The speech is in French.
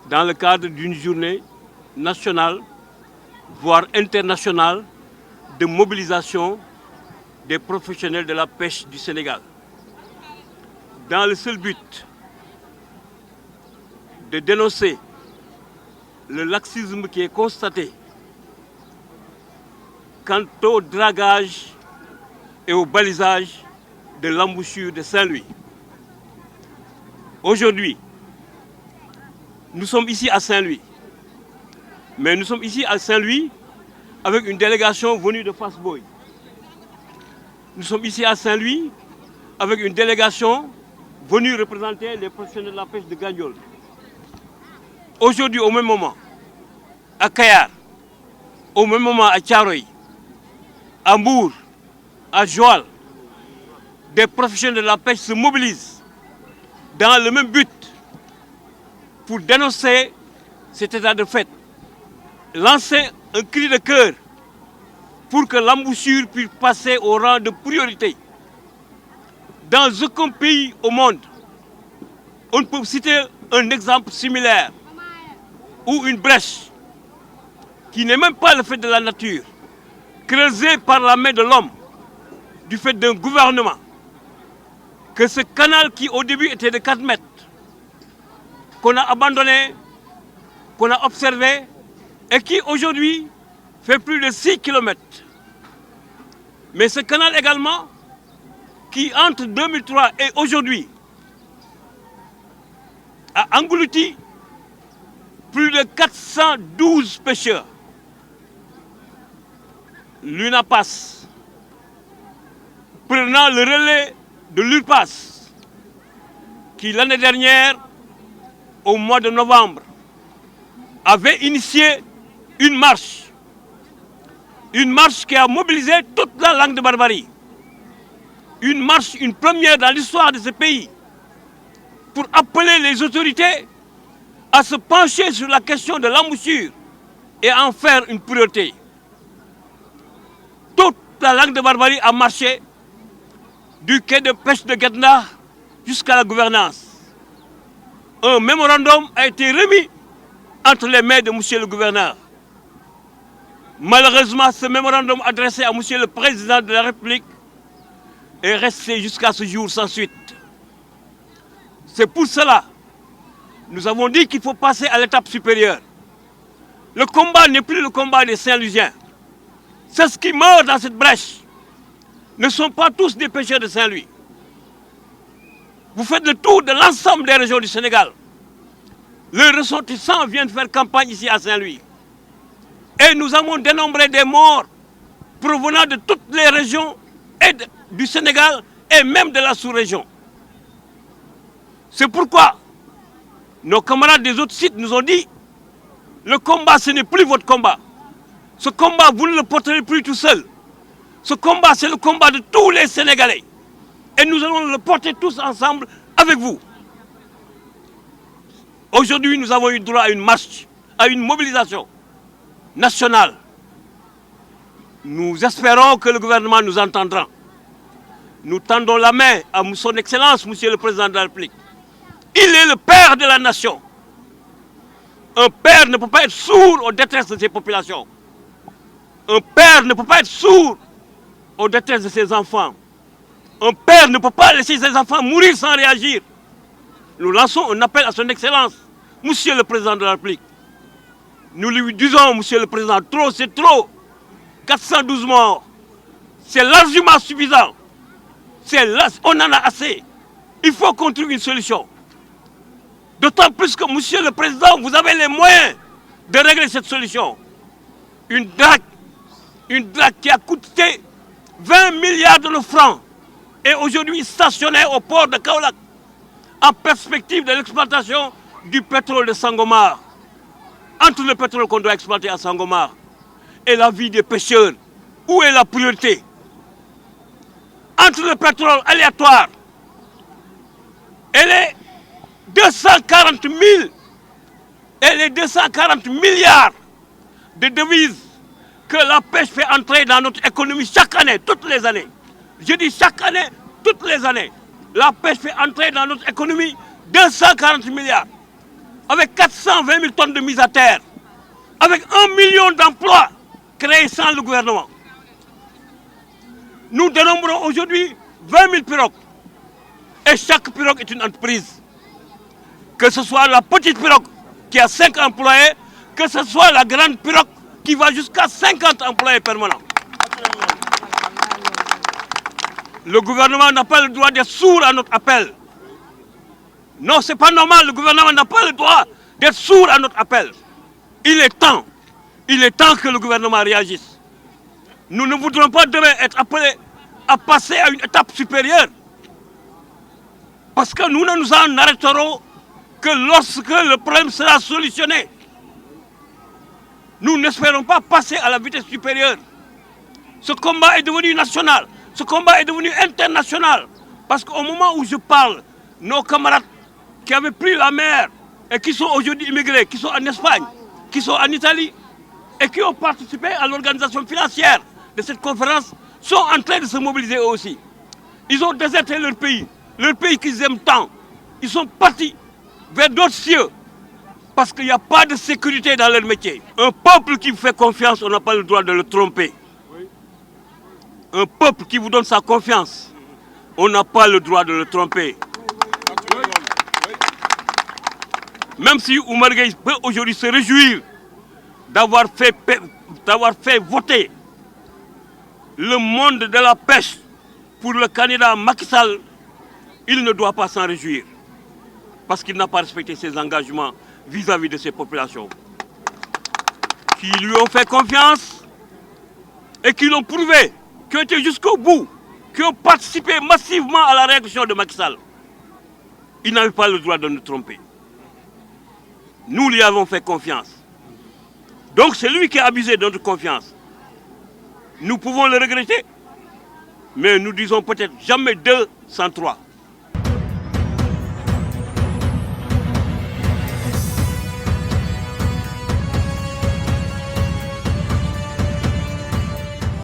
dans le cadre d'une journée nationale, voire internationale, de mobilisation des professionnels de la pêche du Sénégal. Dans le seul but de dénoncer le laxisme qui est constaté quant au dragage et au balisage de l'embouchure de Saint-Louis. Aujourd'hui, nous sommes ici à Saint-Louis. Mais nous sommes ici à Saint-Louis avec une délégation venue de Fass-Boye. Nous sommes ici à Saint-Louis avec une délégation venue représenter les professionnels de la pêche de Gagnol. Aujourd'hui, au même moment, à Kayar, au même moment à Thiaroye, à Mbour, à Joal, des professionnels de la pêche se mobilisent dans le même but pour dénoncer cet état de fait, lancer un cri de cœur pour que l'embouchure puisse passer au rang de priorité. Dans aucun pays au monde, on ne peut citer un exemple similaire ou une brèche qui n'est même pas le fait de la nature, creusée par la main de l'homme, du fait d'un gouvernement, que ce canal qui au début était de 4 mètres, qu'on a abandonné, qu'on a observé, et qui aujourd'hui fait plus de 6 km. Mais ce canal également, qui entre 2003 et aujourd'hui, a englouti plus de 412 pêcheurs. L'UNAPAS, prenant le relais de l'URPAS, qui l'année dernière, au mois de novembre, avait initié une marche qui a mobilisé toute la langue de Barbarie. Une marche, une première dans l'histoire de ce pays, pour appeler les autorités à se pencher sur la question de l'embouchure et en faire une priorité. Toute la langue de Barbarie a marché du quai de pêche de Guetna jusqu'à la gouvernance. Un mémorandum a été remis entre les mains de M. le gouverneur. Malheureusement, ce mémorandum adressé à M. le président de la République est resté jusqu'à ce jour sans suite. C'est pour cela que nous avons dit qu'il faut passer à l'étape supérieure. Le combat n'est plus le combat des Saint-Louisiens. C'est ce qui meurt dans cette brèche. Ne sont pas tous des pêcheurs de Saint-Louis. Vous faites le tour de l'ensemble des régions du Sénégal. Les ressortissants viennent faire campagne ici à Saint-Louis. Et nous avons dénombré des morts provenant de toutes les régions du Sénégal et même de la sous-région. C'est pourquoi nos camarades des autres sites nous ont dit le combat, ce n'est plus votre combat. Ce combat, vous ne le porterez plus tout seul. Ce combat, c'est le combat de tous les Sénégalais. Et nous allons le porter tous ensemble avec vous. Aujourd'hui, nous avons eu droit à une marche, à une mobilisation nationale. Nous espérons que le gouvernement nous entendra. Nous tendons la main à son Excellence, Monsieur le Président de la République. Il est le père de la nation. Un père ne peut pas être sourd aux détresses de ses populations. Un père ne peut pas être sourd aux détresses de ses enfants. Un père ne peut pas laisser ses enfants mourir sans réagir. Nous lançons un appel à son Excellence, Monsieur le Président de la République. Nous lui disons, Monsieur le Président, trop c'est trop. 412 morts, c'est largement suffisant. On en a assez. Il faut qu'on trouve une solution. D'autant plus que, Monsieur le Président, vous avez les moyens de régler cette solution. Une drague qui a coûté 20 milliards de francs est aujourd'hui stationnée au port de Kaolack en perspective de l'exploitation du pétrole de Sangomar. Entre le pétrole qu'on doit exploiter à Sangomar et la vie des pêcheurs, où est la priorité? Entre le pétrole aléatoire et les 240 000 et les 240 milliards de devises que la pêche fait entrer dans notre économie chaque année, toutes les années. Je dis chaque année, toutes les années. La pêche fait entrer dans notre économie 240 milliards. avec 420 000 tonnes de mise à terre, avec 1 million d'emplois créés sans le gouvernement. Nous dénombrons aujourd'hui 20 000 pirogues. Et chaque pirogue est une entreprise. Que ce soit la petite pirogue qui a 5 employés, que ce soit la grande pirogue qui va jusqu'à 50 employés permanents. Le gouvernement n'a pas le droit d'être sourd à notre appel. Non, ce n'est pas normal, le gouvernement n'a pas le droit d'être sourd à notre appel. Il est temps que le gouvernement réagisse. Nous ne voudrons pas demain être appelés à passer à une étape supérieure. Parce que nous ne nous en arrêterons que lorsque le problème sera solutionné. Nous n'espérons pas passer à la vitesse supérieure. Ce combat est devenu national, ce combat est devenu international. Parce qu'au moment où je parle, nos camarades qui avaient pris la mer et qui sont aujourd'hui immigrés, qui sont en Espagne, qui sont en Italie et qui ont participé à l'organisation financière de cette conférence, sont en train de se mobiliser eux aussi. Ils ont déserté leur pays qu'ils aiment tant. Ils sont partis vers d'autres cieux parce qu'il n'y a pas de sécurité dans leur métier. Un peuple qui vous fait confiance, on n'a pas le droit de le tromper. Un peuple qui vous donne sa confiance, on n'a pas le droit de le tromper. Même si Oumar Gueye peut aujourd'hui se réjouir d'avoir fait voter le monde de la pêche pour le candidat Macky Sall, il ne doit pas s'en réjouir. Parce qu'il n'a pas respecté ses engagements vis-à-vis de ces populations qui lui ont fait confiance et qui l'ont prouvé, qui ont été jusqu'au bout, qui ont participé massivement à la réaction de Macky Sall. Il n'avait pas le droit de nous tromper. Nous lui avons fait confiance. Donc c'est lui qui a abusé de notre confiance. Nous pouvons le regretter, mais nous disons peut-être jamais 2 sans 3.